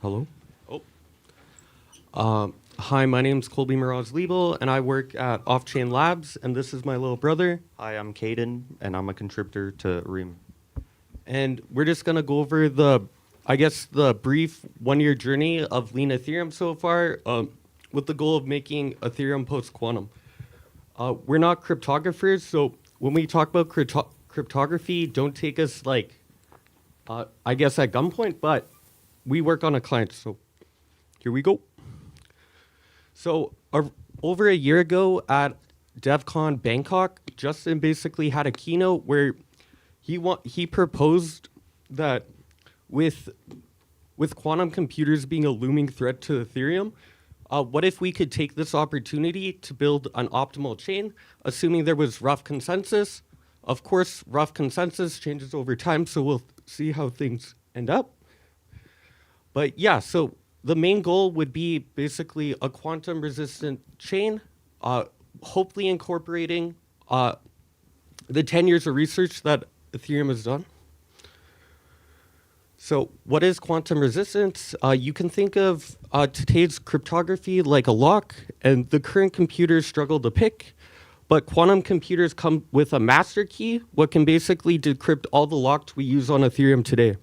Hello? Hi, my name's Kolby Moroz Liebl, and I work at Offchain Labs, and this is my little brother. Hi, I'm Kayden, and I'm a contributor to Ream. And we're just going to go over the brief one-year journey of Lean Ethereum so far, with the goal of making Ethereum post-quantum. We're not cryptographers, so when we talk about cryptography, don't take us at gunpoint, but we work on a client, so here we go. So over a year ago at DevCon Bangkok, Justin basically had a keynote where he proposed that with quantum computers being a looming threat to Ethereum, what if we could take this opportunity to build an optimal chain, assuming there was rough consensus? Of course, rough consensus changes over time, so we'll see how things end up. But yeah, so the main goal would be basically a quantum-resistant chain, hopefully incorporating the 10 years of research that Ethereum has done. So what is quantum resistance? You can think of today's cryptography like a lock, and the current computers struggle to pick, but quantum computers come with a master key, what can basically decrypt all the locks we use on Ethereum today.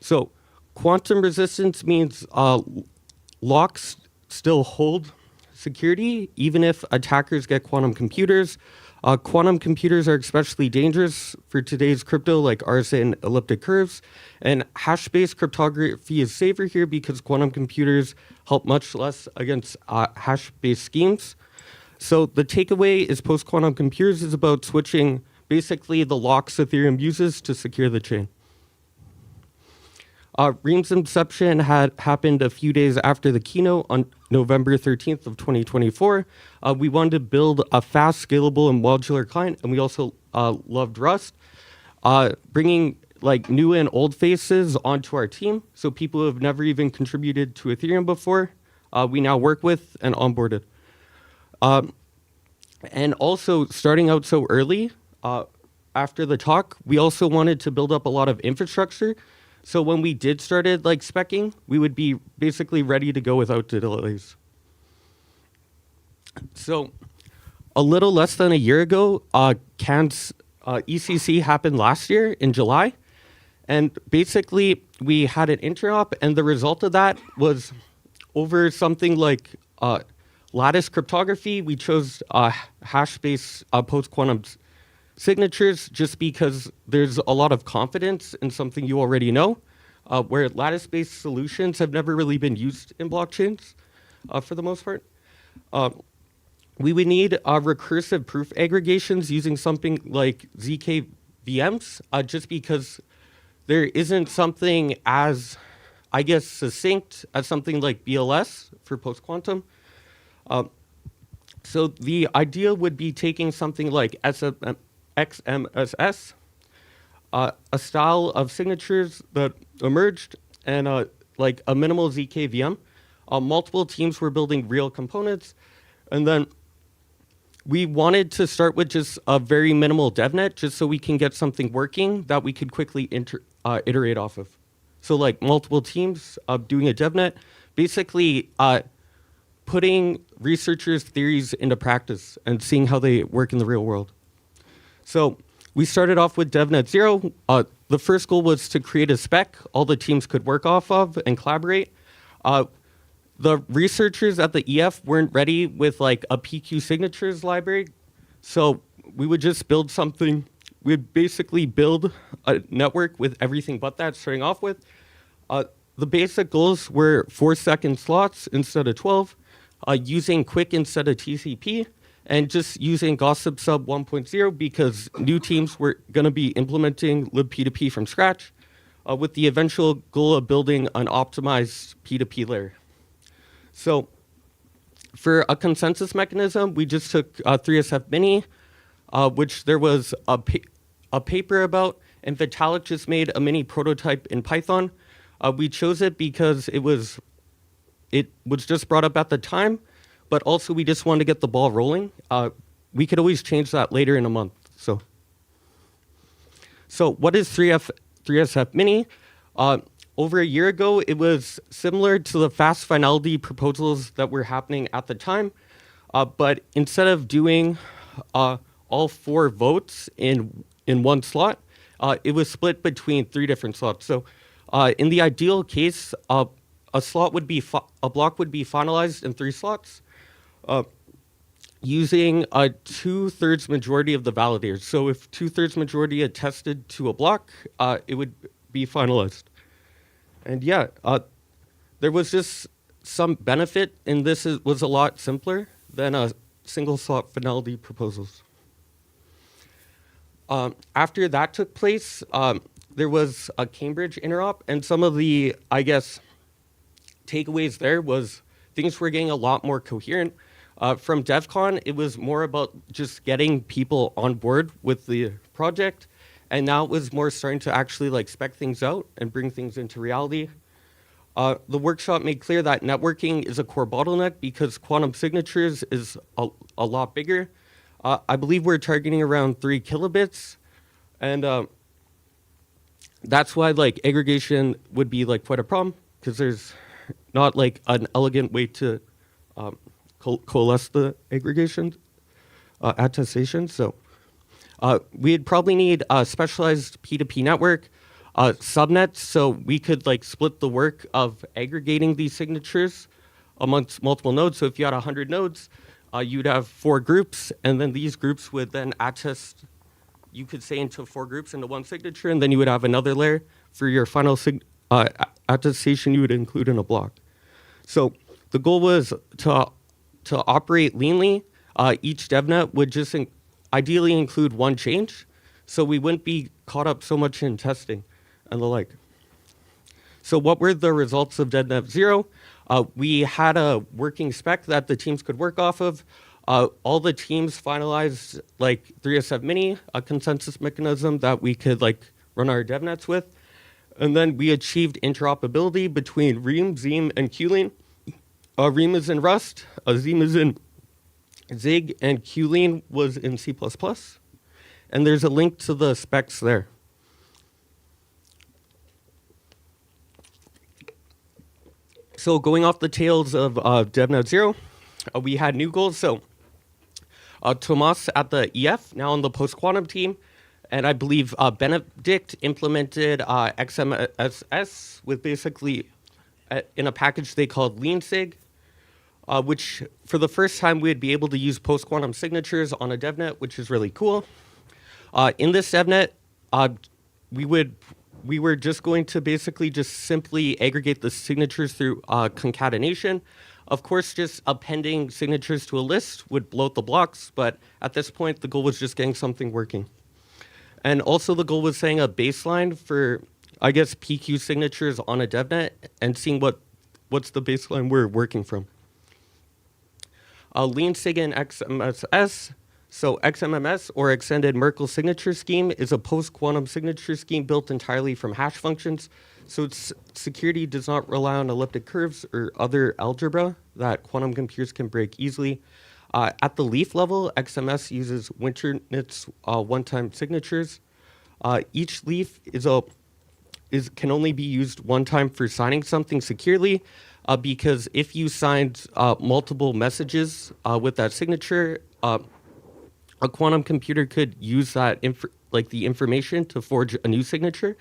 So quantum resistance means locks still hold security, even if attackers get quantum computers. Quantum computers are especially dangerous for today's crypto, like RSA and elliptic curves. And hash-based cryptography is safer here because quantum computers help much less against hash-based schemes. So the takeaway is post-quantum computers is about switching basically the locks Ethereum uses to secure the chain. Ream's inception had happened a few days after the keynote on November 13th of 2024. We wanted to build a fast, scalable, and modular client, and we also loved Rust, bringing new and old faces onto our team. So people who have never even contributed to Ethereum before, we now work with and onboarded. And also starting out so early, after the talk, we also wanted to build up a lot of infrastructure. So when we did started speccing, we would be basically ready to go without delays. So a little less than a year ago, Cannes ECC happened last year in July. And basically we had an interop, and the result of that was over something like lattice cryptography. We chose hash-based post-quantum signatures just because there's a lot of confidence in something you already know, where lattice-based solutions have never really been used in blockchains for the most part. We would need recursive proof aggregations using something like ZK VMs, just because there isn't something as, succinct as something like BLS for post-quantum. So the idea would be taking something like XMSS, a style of signatures that emerged, and a minimal ZK VM. Multiple teams were building real components, and then we wanted to start with just a very minimal devnet, just so we can get something working that we could quickly iterate off of. So multiple teams doing a devnet, basically putting researchers' theories into practice and seeing how they work in the real world. So we started off with DevNet 0. The first goal was to create a spec all the teams could work off of and collaborate. The researchers at the EF weren't ready with a PQ signatures library. So we would just build something. We'd basically build a network with everything but that starting off with. The basic goals were 4-second slots instead of 12, using Quick instead of TCP, and just using Gossip Sub 1.0 because new teams were going to be implementing libp2p from scratch, with the eventual goal of building an optimized P2P layer. So for a consensus mechanism, we just took 3SF Mini, which there was a paper about, and Vitalik just made a mini prototype in Python. We chose it because it was just brought up at the time, but also we just wanted to get the ball rolling. We could always change that later in a month. So what is 3SF Mini? over a year ago, it was similar to the fast finality proposals that were happening at the time, but instead of doing all 4 votes in one slot, it was split between 3 different slots. So, in the ideal case, a block would be finalized in 3 slots, using a 2/3 majority of the validators. So, if 2/3 majority attested to a block, it would be finalized. And yeah, there was just some benefit, and this was a lot simpler than a single slot finality proposals. After that took place, there was a Cambridge interop, and some of the, I guess, takeaways there was things were getting a lot more coherent. From DevCon, it was more about just getting people on board with the project, and now it was more starting to actually like spec things out and bring things into reality. The workshop made clear that networking is a core bottleneck because quantum signatures is a lot bigger. I believe we're targeting around 3 kilobits, and that's why like aggregation would be like quite a problem because there's not like an elegant way to coalesce the aggregation attestation. So we'd probably need a specialized P2P network, subnets, so we could like split the work of aggregating these signatures amongst multiple nodes. So if you had 100 nodes, you'd have 4 groups, and then these groups would then attest, you could say, into 4 groups into one signature, and then you would have another layer for your final attestation you would include in a block. So the goal was to operate leanly. Each DevNet would just ideally include 1 change, so we wouldn't be caught up so much in testing and the like. So what were the results of DevNet 0? We had a working spec that the teams could work off of. All the teams finalized like 3SF Mini, a consensus mechanism that we could like run our DevNets with. And then we achieved interoperability between Ream, Zeem, and Qlean. Ream is in Rust, Zeem is in Zig, and Qlean was in C++. And there's a link to the specs there. So going off the tails of DevNet 0, we had new goals. So Tomas at the EF, now on the post-quantum team, and I believe Benedict implemented XMSS with basically in a package they called Lean Sig, which for the first time we'd be able to use post-quantum signatures on a DevNet, which is really cool. In this DevNet, we were just going to basically just simply aggregate the signatures through concatenation. Of course, just appending signatures to a list would bloat the blocks, but at this point, the goal was just getting something working. And also the goal was setting a baseline for, I guess, PQ signatures on a DevNet and seeing what's the baseline we're working from. Lean Sig and XMSS. So XMMS, or Extended Merkle Signature Scheme, is a post-quantum signature scheme built entirely from hash functions. So its security does not rely on elliptic curves or other algebra that quantum computers can break easily. At the leaf level, XMS uses Winternitz one-time signatures. Each leaf can only be used one time for signing something securely, because if you signed multiple messages with that signature, a quantum computer could use that the information to forge a new signature,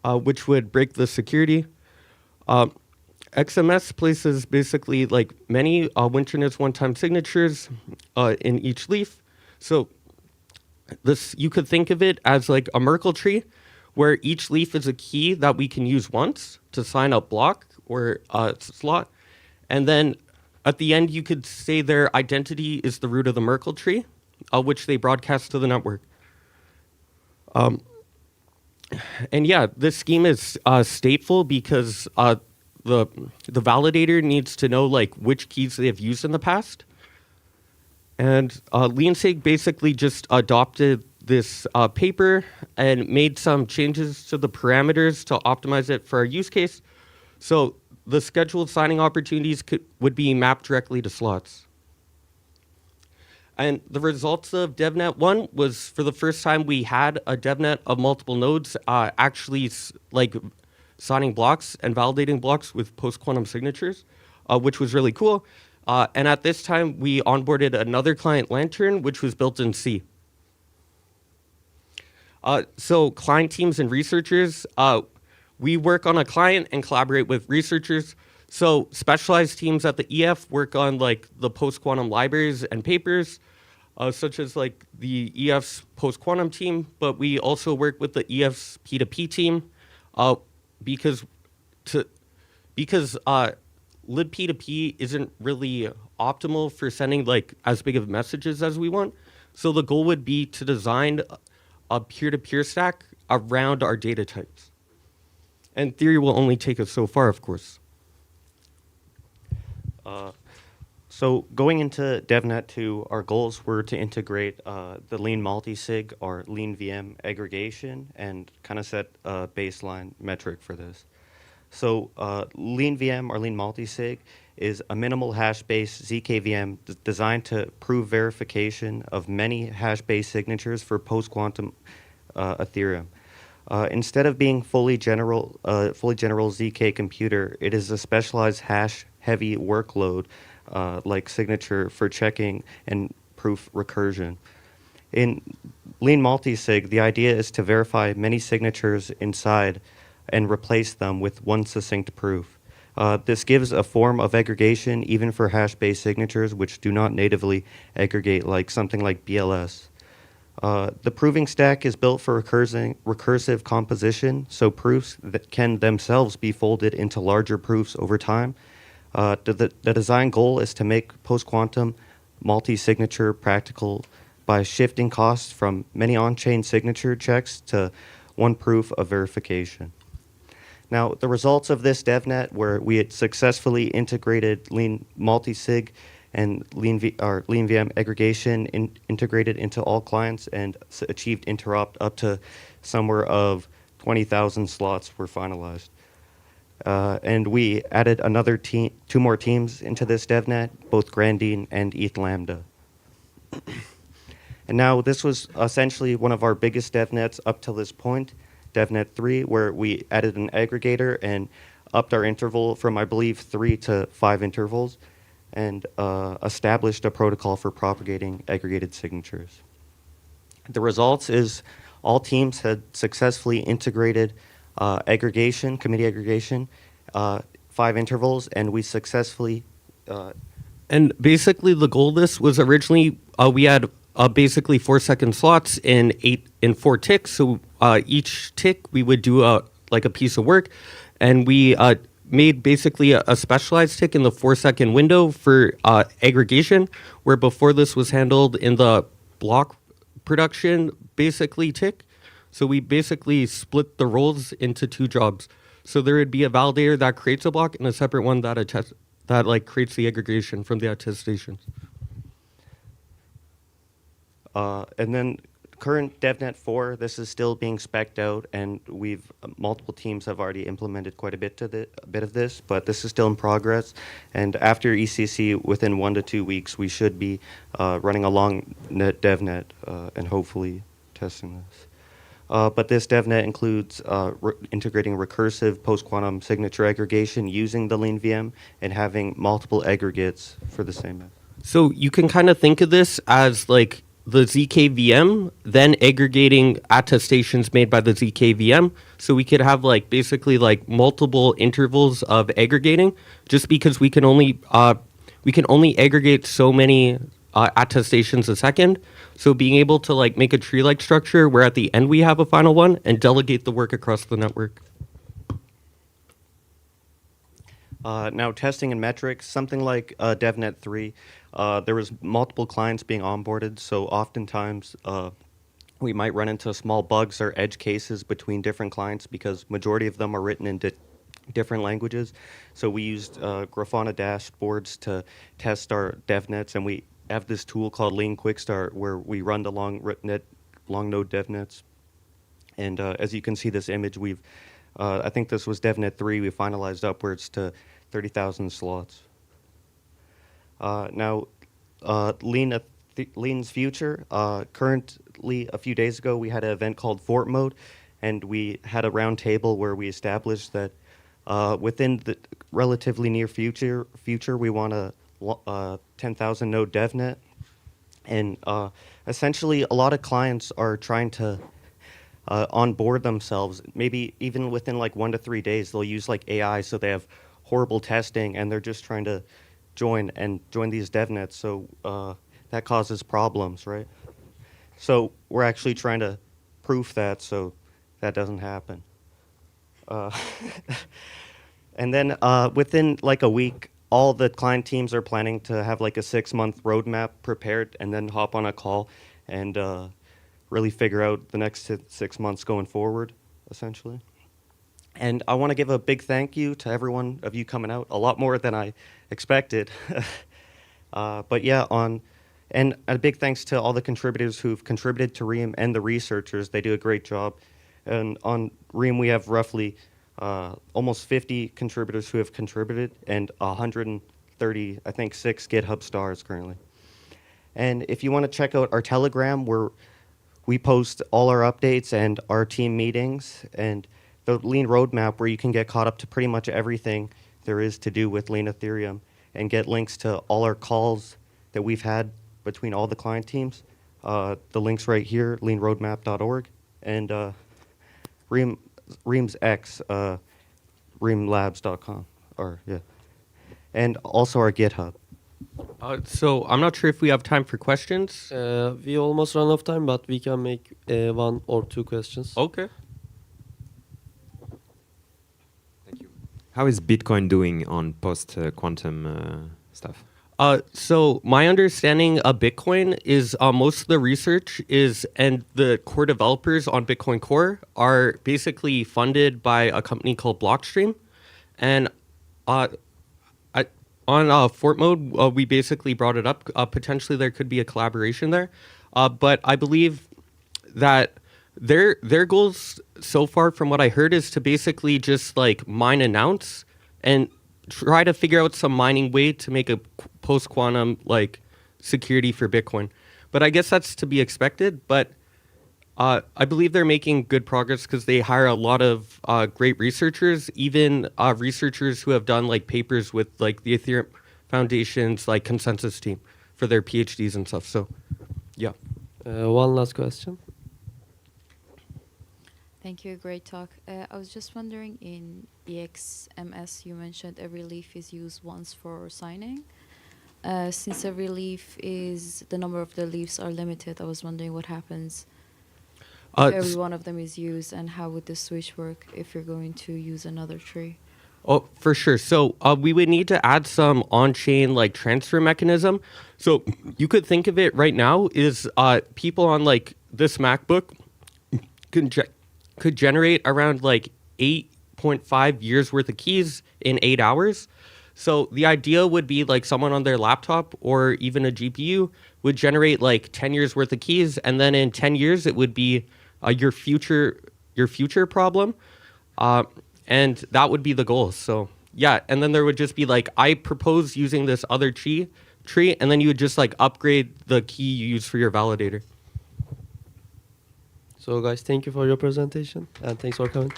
which would break the security. XMS places basically like many Winternitz one-time signatures in each leaf. So this, you could think of it as like a Merkle tree, where each leaf is a key that we can use once to sign a block or a slot. And then at the end, you could say their identity is the root of the Merkle tree, which they broadcast to the network. And yeah, this scheme is stateful because the validator needs to know like which keys they have used in the past. And LeanSig basically just adopted this paper and made some changes to the parameters to optimize it for our use case. So the scheduled signing opportunities would be mapped directly to slots. And the results of DevNet 1 was, for the first time, we had a DevNet of multiple nodes actually like signing blocks and validating blocks with post-quantum signatures, which was really cool. And at this time, we onboarded another client, Lantern, which was built in C. So client teams and researchers, we work on a client and collaborate with researchers. So specialized teams at the EF work on like the post-quantum libraries and papers, such as like the EF's post-quantum team, but we also work with the EF's P2P team because libp2p isn't really optimal for sending like as big of messages as we want. So the goal would be to design a peer-to-peer stack around our data types. And theory will only take us so far, of course. So going into DevNet 2, our goals were to integrate the Lean multisig or Lean VM aggregation and kind of set a baseline metric for this. So Lean VM or Lean multisig is a minimal hash-based ZK-VM designed to prove verification of many hash-based signatures for post-quantum Ethereum. Instead of being fully general ZK computer, it is a specialized hash-heavy workload like signature for checking and proof recursion. In Lean multisig, the idea is to verify many signatures inside and replace them with one succinct proof. This gives a form of aggregation even for hash-based signatures which do not natively aggregate like something like BLS. The proving stack is built for recursive composition, so proofs that can themselves be folded into larger proofs over time. The design goal is to make post-quantum multi-signature practical by shifting costs from many on-chain signature checks to one proof of verification. Now, the results of this DevNet where we had successfully integrated Lean multisig and Lean VM aggregation integrated into all clients and achieved interop up to somewhere of 20,000 slots were finalized. And we added another two more teams into this DevNet, both Grandine and ETH Lambda. And now this was essentially one of our biggest DevNets up till this point, DevNet 3, where we added an aggregator and upped our interval from, I believe, 3 to 5 intervals, and established a protocol for propagating aggregated signatures. The results is all teams had successfully integrated aggregation, committee aggregation, 5 intervals, and we successfully... And basically the goal of this was originally, we had basically 4-second slots in 4 ticks. So each tick we would do like a piece of work, and we made basically a specialized tick in the 4-second window for aggregation, where before this was handled in the block production basically tick. So we basically split the roles into 2 jobs. So there would be a validator that creates a block and a separate one that like creates the aggregation from the attestations. And then current DevNet 4, this is still being spec'd out, and multiple teams have already implemented quite a bit of this, but this is still in progress. And after ECC, within 1 to 2 weeks, we should be running along DevNet and hopefully testing this. But this DevNet includes integrating recursive post-quantum signature aggregation using the Lean VM and having multiple aggregates for the same method. So you can kind of think of this as like the ZK VM, then aggregating attestations made by the ZK VM. So we could have like basically like multiple intervals of aggregating, just because we can only aggregate so many attestations a second. So being able to like make a tree-like structure where at the end we have a final one and delegate the work across the network. Now testing and metrics, something like DevNet 3, there was multiple clients being onboarded, so oftentimes we might run into small bugs or edge cases between different clients because majority of them are written in different languages. So we used Grafana dashboards to test our DevNets, and we have this tool called Lean Quick Start where we run the long node DevNets. And as you can see this image, I think this was DevNet 3, we finalized upwards to 30,000 slots. Now, Lean's future, currently a few days ago we had an event called Fort Mode, and we had a round table where we established that within the relatively near future we want a 10,000 node DevNet, and essentially a lot of clients are trying to onboard themselves. Maybe even within like 1 to 3 days, they'll use like AI, so they have horrible testing, and they're just trying to join these DevNets. So that causes problems, right? So we're actually trying to proof that so that doesn't happen. And then within like a week, all the client teams are planning to have like a 6-month roadmap prepared, and then hop on a call and really figure out the next 6 months going forward, essentially. And I want to give a big thank you to every one of you coming out, a lot more than I expected. But yeah, and a big thanks to all the contributors who've contributed to Ream and the researchers. They do a great job. And on Ream, we have roughly almost 50 contributors who have contributed, and 130, I think, 6 GitHub stars currently. And if you want to check out our Telegram, where we post all our updates and our team meetings, and the Lean roadmap, where you can get caught up to pretty much everything there is to do with Lean Ethereum, and get links to all our calls that we've had between all the client teams. The link's right here, leanroadmap.org, and Ream's X, ReamLabs.com, or yeah, and also our GitHub. So I'm not sure if we have time for questions. We almost run out of time, but we can make 1 or 2 questions. Okay. Thank you. How is Bitcoin doing on post-quantum stuff? So my understanding of Bitcoin is most of the research and the core developers on Bitcoin Core are basically funded by a company called Blockstream. And on Fort Mode, we basically brought it up. Potentially there could be a collaboration there. But I believe that their goals so far, from what I heard, is to basically just like mine an ounce and try to figure out some mining way to make a post-quantum like security for Bitcoin. But I guess that's to be expected. But I believe they're making good progress because they hire a lot of great researchers, even researchers who have done like papers with like the Ethereum Foundation's like consensus team for their PhDs and stuff. So, yeah. One last question. Thank you, great talk. I was just wondering, in EXMS, you mentioned every leaf is used once for signing. Since every leaf the number of the leaves are limited, I was wondering what happens if every one of them is used, and how would the switch work if you're going to use another tree? Oh, for sure. So we would need to add some on-chain like transfer mechanism. So you could think of it right now is people on like this MacBook could generate around like 8.5 years worth of keys in 8 hours. So the idea would be like someone on their laptop or even a GPU would generate like 10 years worth of keys, and then in 10 years it would be your future problem, and that would be the goal. So yeah, and then there would just be like, I propose using this other tree, and then you would just like upgrade the key you use for your validator. So guys, thank you for your presentation, and thanks for coming.